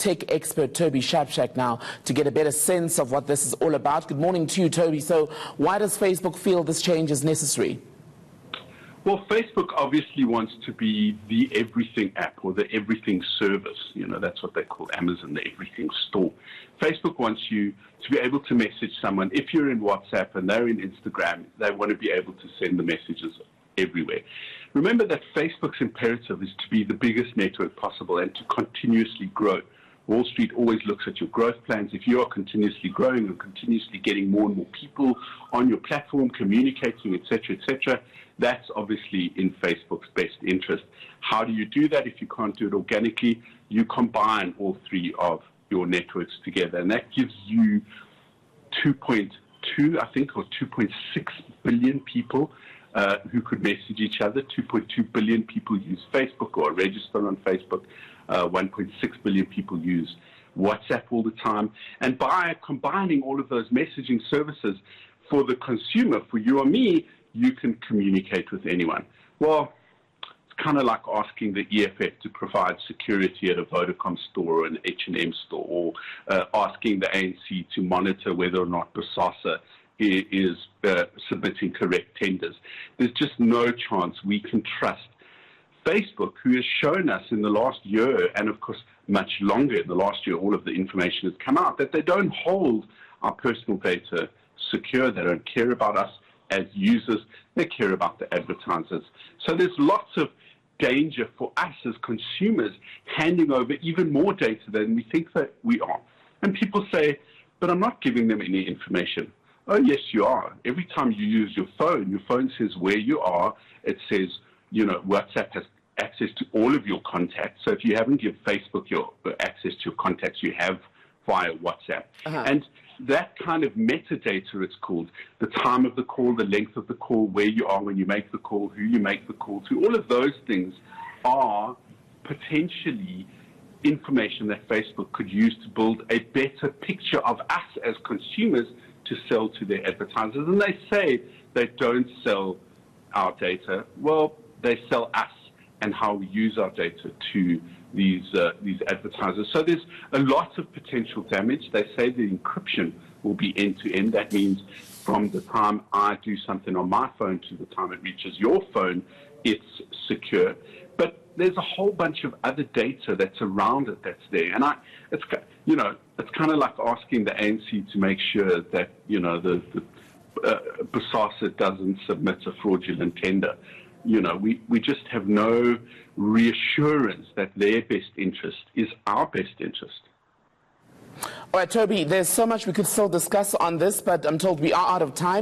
tech expert Toby Shapshak now to get a better sense of what this is all about. Good morning to you, Toby. So why does Facebook feel this change is necessary? Well, Facebook obviously wants to be the everything app or the everything service. You know, that's what they call Amazon, the everything store. Facebook wants you to be able to message someone. If you're in WhatsApp and they're in Instagram, they want to be able to send the messages everywhere. Remember that Facebook's imperative is to be the biggest network possible and to continuously grow. Wall Street always looks at your growth plans. If you are continuously growing and continuously getting more and more people on your platform, communicating, etc., that's obviously in Facebook's best interest. How do you do that? If you can't do it organically, you combine all three of your networks together, and that gives you 2.2, I think, or 2.6 billion people who could message each other. 2.2 billion people use Facebook or are registered on Facebook. 1.6 billion people use WhatsApp all the time. And by combining all of those messaging services for the consumer, for you or me, you can communicate with anyone. Well, it's kind of like asking the EFF to provide security at a Vodacom store or an H&M store, or asking the ANC to monitor whether or not BOSASA is submitting correct tenders. There's just no chance we can trust Facebook, who has shown us in the last year, and of course much longer in the last year, all of the information has come out, that they don't hold our personal data secure. They don't care about us as users. They care about the advertisers. So there's lots of danger for us as consumers handing over even more data than we think that we are. And people say, but I'm not giving them any information. Oh, yes, you are. Every time you use your phone says where you are. It says, you know, WhatsApp has access to all of your contacts. So if you haven't given Facebook your access to your contacts, you have via WhatsApp. And that kind of metadata, it's called, the time of the call, the length of the call, where you are when you make the call, who you make the call to, all of those things are potentially information that Facebook could use to build a better picture of us as consumers to sell to their advertisers. And they say they don't sell our data. Well, they sell us and how we use our data to these advertisers. So there's a lot of potential damage. They say the encryption will be end-to-end. That means from the time I do something on my phone to the time it reaches your phone, it's secure. But there's a whole bunch of other data that's around it that's there. And it's kind of like asking the ANC to make sure that, you know, the BOSASA doesn't submit a fraudulent tender. You know, we just have no reassurance that their best interest is our best interest. All right, Toby, there's so much we could still discuss on this, but I'm told we are out of time.